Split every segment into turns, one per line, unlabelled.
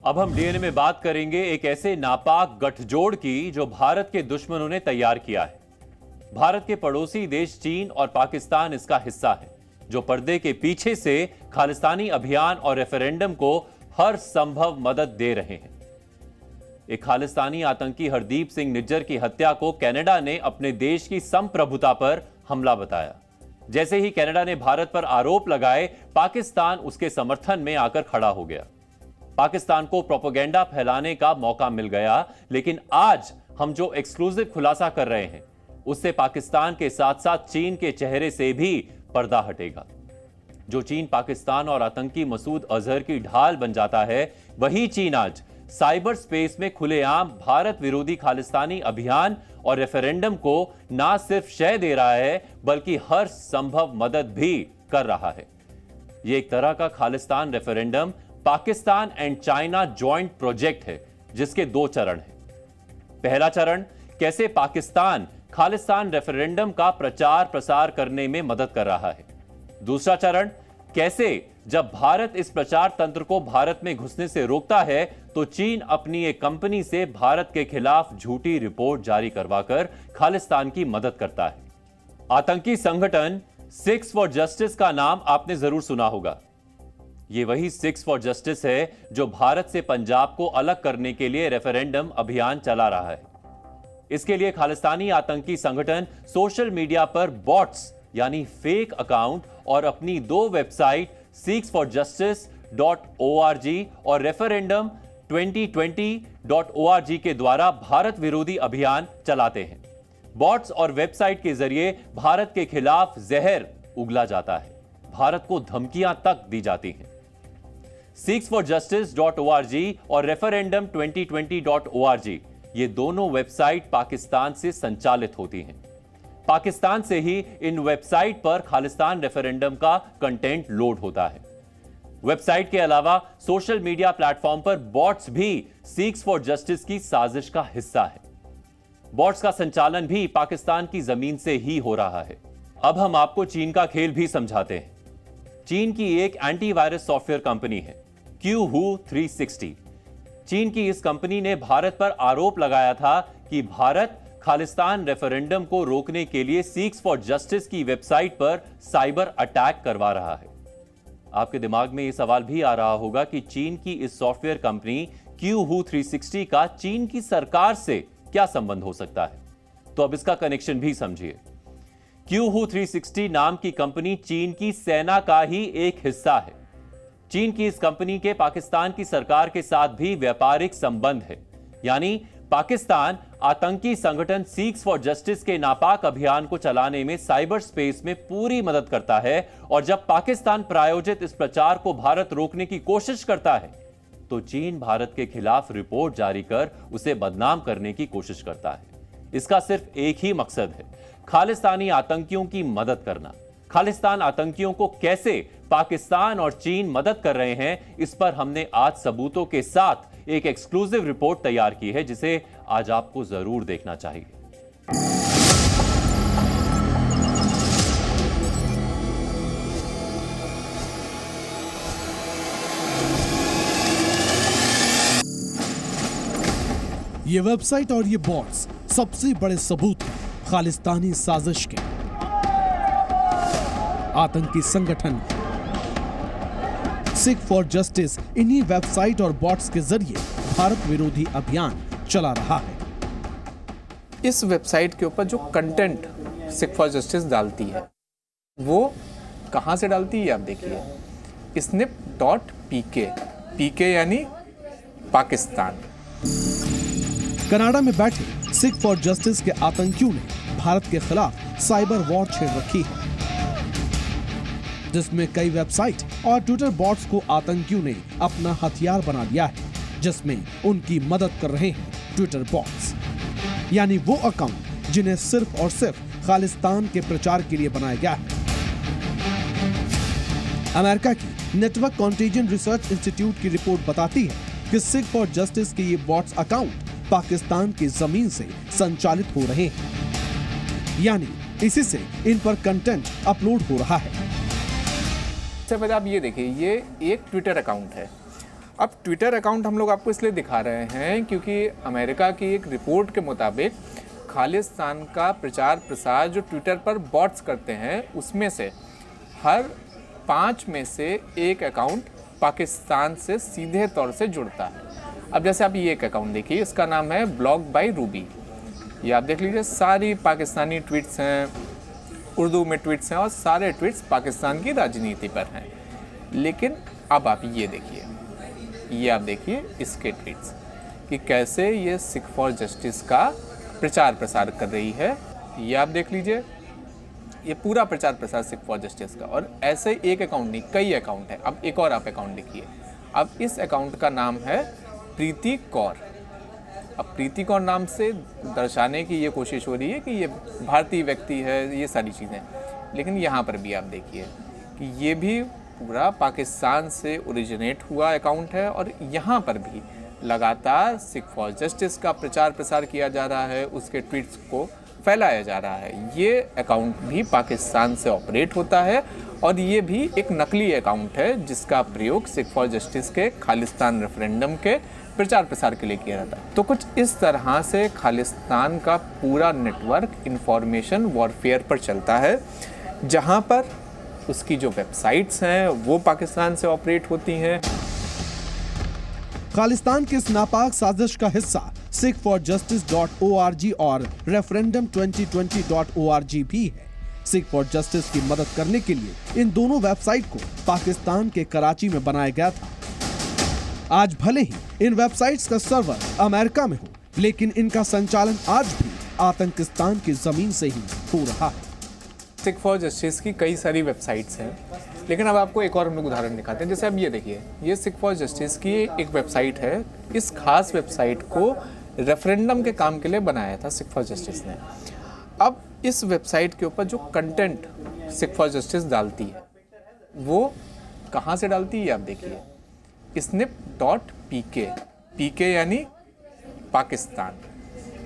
अब हम डीएनए में बात करेंगे एक ऐसे नापाक गठजोड़ की जो भारत के दुश्मनों ने तैयार किया है। भारत के पड़ोसी देश चीन और पाकिस्तान इसका हिस्सा है, जो पर्दे के पीछे से खालिस्तानी अभियान और रेफरेंडम को हर संभव मदद दे रहे हैं। एक खालिस्तानी आतंकी हरदीप सिंह निज्जर की हत्या को कनाडा ने अपने देश की संप्रभुता पर हमला बताया। जैसे ही कनाडा ने भारत पर आरोप लगाए, पाकिस्तान उसके समर्थन में आकर खड़ा हो गया। पाकिस्तान को प्रोपेगेंडा फैलाने का मौका मिल गया, लेकिन आज हम जो एक्सक्लूसिव खुलासा कर रहे हैं उससे पाकिस्तान के साथ साथ चीन के चेहरे से भी पर्दा हटेगा। जो चीन पाकिस्तान और आतंकी मसूद अजहर की ढाल बन जाता है, वही चीन आज साइबर स्पेस में खुलेआम भारत विरोधी खालिस्तानी अभियान और रेफरेंडम को ना सिर्फ शय दे रहा है, बल्कि हर संभव मदद भी कर रहा है। यह एक तरह का Khalistan referendum Pakistan and China joint project है, जिसके 2 चरण हैं। पहला चरण, कैसे पाकिस्तान खालिस्तान रेफरेंडम का प्रचार प्रसार करने में मदद कर रहा है। दूसरा चरण, कैसे जब भारत इस प्रचार तंत्र को भारत में घुसने से रोकता है, तो चीन अपनी एक कंपनी से भारत के खिलाफ झूठी रिपोर्ट जारी करवाकर खालिस्तान की मदद करता है। आतंकी संगठन सिक्स फॉर जस्टिस का नाम आपने जरूर सुना होगा। यह वही सिक्स फॉर जस्टिस है जो भारत से पंजाब को अलग करने के लिए रेफरेंडम अभियान चला रहा है। इसके लिए खालिस्तानी आतंकी संगठन सोशल मीडिया पर बॉट्स यानी फेक अकाउंट और अपनी 2 वेबसाइट seeksforjustice.org और referendum2020.org के द्वारा भारत विरोधी अभियान चलाते हैं। बॉट्स और वेबसाइट के जरिए भारत के खिलाफ जहर उगला जाता है, भारत को धमकियां तक दी जाती हैं। seeksforjustice.org और referendum2020.org ये दोनों वेबसाइट पाकिस्तान से संचालित होती हैं। पाकिस्तान से ही इन वेबसाइट पर खालिस्तान रेफरेंडम का कंटेंट लोड होता है। वेबसाइट के अलावा सोशल मीडिया प्लेटफॉर्म पर बॉट्स भी सीक्स फॉर जस्टिस की साजिश का हिस्सा है। बॉट्स का संचालन भी पाकिस्तान की जमीन से ही हो रहा है। अब हम आपको चीन का खेल भी समझाते हैं। चीन की एक एंटीवायरस सॉफ्टवेयर कंपनी है QHU 360। चीन की इस कंपनी ने भारत पर आरोप लगाया था कि भारत खालिस्तान रेफरेंडम को रोकने के लिए सीक्स फॉर जस्टिस की वेबसाइट पर साइबर अटैक करवा रहा है। आपके दिमाग में यह सवाल भी आ रहा होगा कि चीन की इस सॉफ्टवेयर कंपनी QHU 360 का चीन की सरकार से क्या संबंध हो सकता है। तो अब इसका कनेक्शन भी समझिए। QHU 360 नाम की कंपनी चीन की सेना का ही एक हिस्सा है। चीन की इस कंपनी के पाकिस्तान की सरकार के साथ भी व्यापारिक संबंध है, यानी पाकिस्तान आतंकी संगठन सीक्स फॉर जस्टिस के नापाक अभियान को चलाने में साइबर स्पेस में पूरी मदद करता है। और जब पाकिस्तान प्रायोजित इस प्रचार को भारत रोकने की कोशिश करता है, तो चीन भारत के खिलाफ रिपोर्ट जारी कर उसे बदनाम करने की कोशिश करता है। इसका सिर्फ एक ही मकसद है, खालिस्तानी आतंकियों की मदद करना। खालिस्तान आतंकियों को कैसे पाकिस्तान और चीन मदद कर रहे हैं, इस पर हमने आज सबूतों के साथ एक एक्सक्लूसिव रिपोर्ट तैयार की है, जिसे आज आपको जरूर देखना चाहिए।
ये वेबसाइट और ये बॉट्स सबसे बड़े सबूत हैं खालिस्तानी साजिश के। आतंकी संगठन सिख फॉर जस्टिस इन्हीं वेबसाइट और बॉट्स के जरिए भारत विरोधी अभियान चला रहा है।
इस वेबसाइट के ऊपर जो कंटेंट सिख फॉर जस्टिस डालती है, वो कहां से डालती है आप देखिए, snip.pk, pk यानी पाकिस्तान।
कनाडा में बैठे सिख फॉर जस्टिस के आतंकियों ने भारत के खिलाफ साइबर वॉर छेड़ रखी है, जिसमें कई वेबसाइट और ट्विटर बॉट्स को आतंकियों ने अपना हथियार बना लिया है, जिसमें उनकी मदद कर रहे हैं ट्विटर बॉट्स, यानी वो अकाउंट जिन्हें सिर्फ और सिर्फ खालिस्तान के प्रचार के लिए बनाया गया है। अमेरिका की नेटवर्क कॉन्टेजन रिसर्च इंस्टीट्यूट की रिपोर्ट बताती है कि सिख फॉर जस्टिस के ये बॉट्स अकाउंट पाकिस्तान की जमीन से संचालित हो रहे हैं, यानी इसी से इन पर कंटेंट अपलोड हो रहा है।
सबसे पहले आप ये देखिए, ये एक ट्विटर अकाउंट है अब ट्विटर अकाउंट हम लोग आपको इसलिए दिखा रहे हैं क्योंकि अमेरिका की एक रिपोर्ट के मुताबिक खालिस्तान का प्रचार प्रसार जो ट्विटर पर बॉट्स करते हैं उसमें से हर 5 में से एक अकाउंट पाकिस्तान से सीधे तौर से जुड़ता है। अब जैसे आप ये एक अकाउंट देखिए, इसका नाम है ब्लॉग बाय रूबी। ये आप देख लीजिए, सारी पाकिस्तानी ट्वीट्स हैं, उर्दू में ट्वीट्स हैं और सारे ट्वीट्स पाकिस्तान की राजनीति पर हैं। लेकिन अब आप ये देखिए, ये आप देखिए इसके ट्वीट्स कि कैसे ये सिख फॉर जस्टिस का प्रचार प्रसार कर रही है। ये आप देख लीजिए, ये पूरा प्रचार प्रसार सिख फॉर जस्टिस का। और ऐसे एक अकाउंट नहीं, कई अकाउंट है। अब एक और आप अकाउंट देखिए, अब इस अकाउंट का नाम है प्रीति कौर। अब प्रीति कौर नाम से दर्शाने की ये कोशिश हो रही है कि ये भारतीय व्यक्ति है, ये सारी चीज़ें। लेकिन यहाँ पर भी आप देखिए कि ये भी पूरा पाकिस्तान से ओरिजिनेट हुआ अकाउंट है और यहाँ पर भी लगातार सिख फॉर जस्टिस का प्रचार प्रसार किया जा रहा है, उसके ट्वीट्स को फैलाया जा रहा है। ये अकाउंट भी पाकिस्तान से ऑपरेट होता है और ये भी एक नकली अकाउंट है जिसका प्रयोग सिख फॉर जस्टिस के खालिस्तान रेफरेंडम के प्रचार प्रसार के लिए किया जाता है। तो कुछ इस तरह से खालिस्तान का पूरा नेटवर्क इंफॉर्मेशन वॉरफेयर पर चलता है, जहाँ पर उसकी जो वेबसाइट्स हैं वो पाकिस्तान से ऑपरेट होती हैं।
खालिस्तान की इस नापाक साजिश का हिस्सा sikhforjustice.org और referendum2020.org भी है। सिख फॉर जस्टिस की मदद करने के लिए इन दोनों वेबसाइट को पाकिस्तान के कराची में बनाया गया था। आज भले ही इन वेबसाइट्स का सर्वर अमेरिका में हो, लेकिन इनका संचालन आज भी आतंकिस्तान की जमीन से ही हो रहा है।
सिख फॉर जस्टिस की कई सारी वेबसाइट्स हैं, लेकिन अब आपको एक और हम लोग उदाहरण दिखाते हैं। जैसे अब ये देखिए, ये सिख फॉर जस्टिस की एक वेबसाइट है। इस खास वेबसाइट को रेफरेंडम के काम के लिए बनाया था सिख फॉर जस्टिस ने। अब इस वेबसाइट के ऊपर जो कंटेंट सिख फॉर जस्टिस डालती है वो कहाँ से डालती है आप देखिए, snip.pk। pk यानी पाकिस्तान,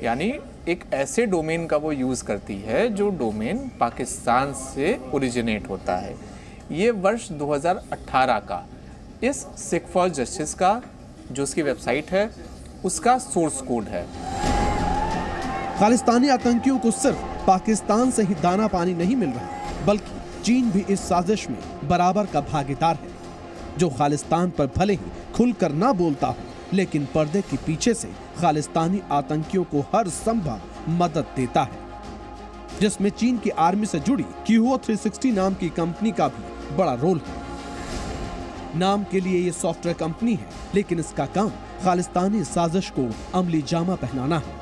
यानी एक ऐसे डोमेन का वो यूज़ करती है जो डोमेन पाकिस्तान से ओरिजिनेट होता है। ये वर्ष 2018 का इस सिख फॉर जस्टिस का जो उसकी वेबसाइट है उसका सोर्स कोड है।
खालिस्तानी आतंकियों को सिर्फ पाकिस्तान से ही दाना पानी नहीं मिल रहा, बल्कि चीन भी इस साजिश में बराबर का भागीदार है, जो खालिस्तान पर भले ही खुलकर ना बोलता हो, लेकिन पर्दे के पीछे से खालिस्तानी आतंकियों को हर संभव मदद देता है, जिसमें चीन की आर्मी से जुड़ी क्यूहो 360 नाम की कंपनी का भी बड़ा रोल है। नाम के लिए ये सॉफ्टवेयर कंपनी है, लेकिन इसका काम खालिस्तानी साजिश को अमली जामा पहनाना है।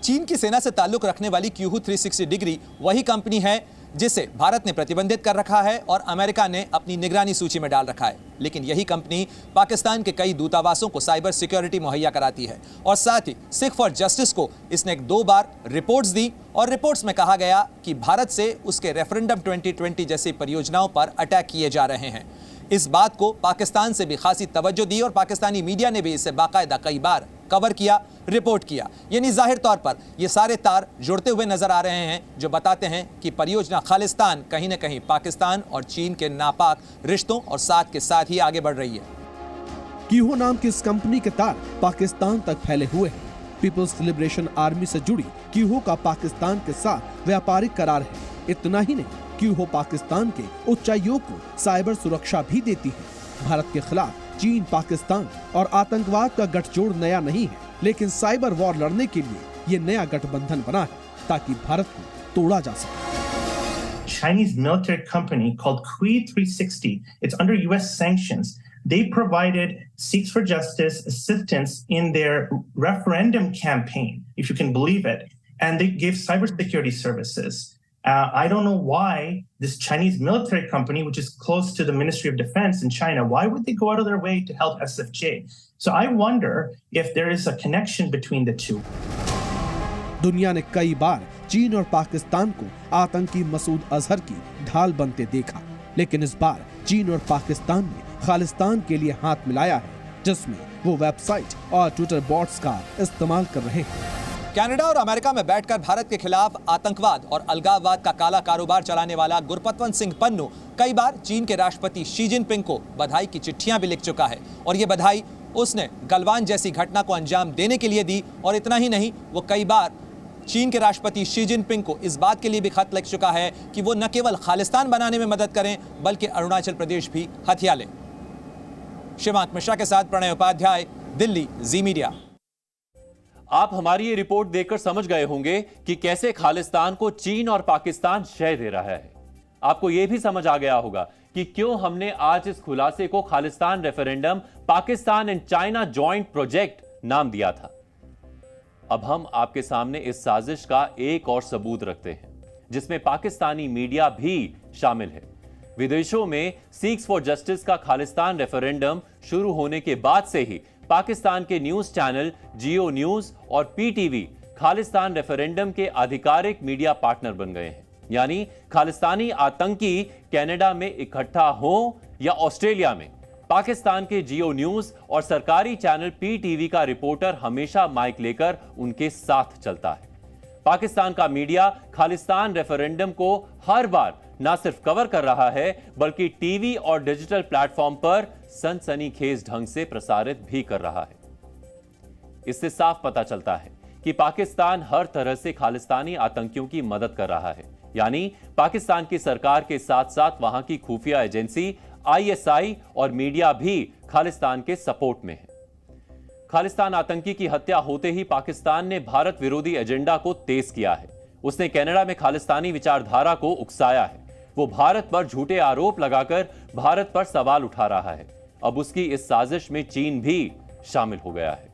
चीन की सेना से ताल्लुक रखने वाली क्यूहो 360 डिग्री वही कंपनी है जिसे भारत ने प्रतिबंधित कर रखा है और अमेरिका ने अपनी निगरानी सूची में डाल रखा है। लेकिन यही कंपनी पाकिस्तान के कई दूतावासों को साइबर सिक्योरिटी मुहैया कराती है और साथ ही सिख फॉर जस्टिस को इसने 2 बार रिपोर्ट्स दी और रिपोर्ट्स में कहा गया कि भारत से उसके रेफरेंडम 2020 जैसी परियोजनाओं पर अटैक किए जा रहे हैं। इस बात को पाकिस्तान से भी खासी तवज्जो दी और पाकिस्तानी मीडिया ने भी इसे बाकायदा कई बार कवर किया, रिपोर्ट किया। यानी जाहिर तौर पर ये सारे तार जुड़ते हुए नजर आ रहे हैं, जो बताते हैं कि परियोजना खालिस्तान कहीं न कहीं पाकिस्तान और चीन के नापाक रिश्तों और साथ के साथ ही आगे बढ़ रही है।
क्यूहो नाम की इस कंपनी के तार पाकिस्तान तक फैले हुए हैं। पीपल्स लिबरेशन आर्मी से जुड़ी क्यूहो का पाकिस्तान के साथ व्यापारिक करार है। इतना ही नहीं, क्यूहो पाकिस्तान के उच्चायुक्तों को साइबर सुरक्षा भी देती है। भारत के खिलाफ चीन, पाकिस्तान और आतंकवाद का गठजोड़ नया नहीं है, लेकिन साइबर वॉर लड़ने के लिए ये नया गठबंधन बना है ताकि भारत को तोड़ा जा सके।
Chinese military company called Hui 360. It's under US sanctions. They provided Sikhs for Justice assistance in their referendum campaign, if you can believe it, and they gave cybersecurity services. I don't know why this Chinese military company, which is close to the Ministry of Defense in China, why would they go out of their way to help SFJ? So I wonder if there is a connection between the two.
दुनिया ने कई बार चीन और पाकिस्तान को आतंकी मसूद अजहर की ढाल बनते देखा, लेकिन इस बार चीन और पाकिस्तान ने खालिस्तान के लिए हाथ मिलाया है, जिसमें वो वेबसाइट और ट्विटर बॉट्स का इस्तेमाल कर रहे हैं।
कनाडा और अमेरिका में बैठकर भारत के खिलाफ आतंकवाद और अलगाववाद का काला कारोबार चलाने वाला गुरपतवंत सिंह पन्नू कई बार चीन के राष्ट्रपति शी जिनपिंग को बधाई की चिट्ठियां भी लिख चुका है और यह बधाई उसने गलवान जैसी घटना को अंजाम देने के लिए दी। और इतना ही नहीं, वो कई बार चीन के राष्ट्रपति शी जिनपिंग को इस बात के लिए भी खत लिख चुका है कि वो न केवल खालिस्तान बनाने में मदद करें बल्कि अरुणाचल प्रदेश भी हथिया लें। शिवांक मिश्रा के साथ प्रणय उपाध्याय, दिल्ली, जी मीडिया।
आप हमारी ये रिपोर्ट देखकर समझ गए होंगे कि कैसे खालिस्तान को चीन और पाकिस्तान शय दे रहा है। आपको यह भी समझ आ गया होगा कि क्यों हमने आज इस खुलासे को Khalistan referendum Pakistan and China joint project नाम दिया था। अब हम आपके सामने इस साजिश का एक और सबूत रखते हैं, जिसमें पाकिस्तानी मीडिया भी शामिल है। विदेशों में सिक्स फॉर जस्टिस का खालिस्तान रेफरेंडम शुरू होने के बाद से ही पाकिस्तान के न्यूज चैनल जियो न्यूज और पीटीवी खालिस्तान रेफरेंडम के आधिकारिक मीडिया पार्टनर बन गए हैं। यानी खालिस्तानी आतंकी कनाडा में इकट्ठा हो या ऑस्ट्रेलिया में, पाकिस्तान के जियो न्यूज और सरकारी चैनल पीटीवी का रिपोर्टर हमेशा माइक लेकर उनके साथ चलता है। पाकिस्तान का मीडिया खालिस्तान रेफरेंडम को हर बार न सिर्फ कवर कर रहा है बल्कि टीवी और डिजिटल प्लेटफॉर्म पर सनसनीखेज ढंग से प्रसारित भी कर रहा है। इससे साफ पता चलता है कि पाकिस्तान हर तरह से खालिस्तानी आतंकियों की मदद कर रहा है। यानी पाकिस्तान की सरकार के साथ साथ वहां की खुफिया एजेंसी आईएसआई और मीडिया भी खालिस्तान के सपोर्ट में है। खालिस्तान आतंकी की हत्या होते ही पाकिस्तान ने भारत विरोधी एजेंडा को तेज किया है। उसने कनाडा में खालिस्तानी विचारधारा को उकसाया है। वो भारत पर झूठे आरोप लगाकर भारत पर सवाल उठा रहा है। अब उसकी इस साजिश में चीन भी शामिल हो गया है।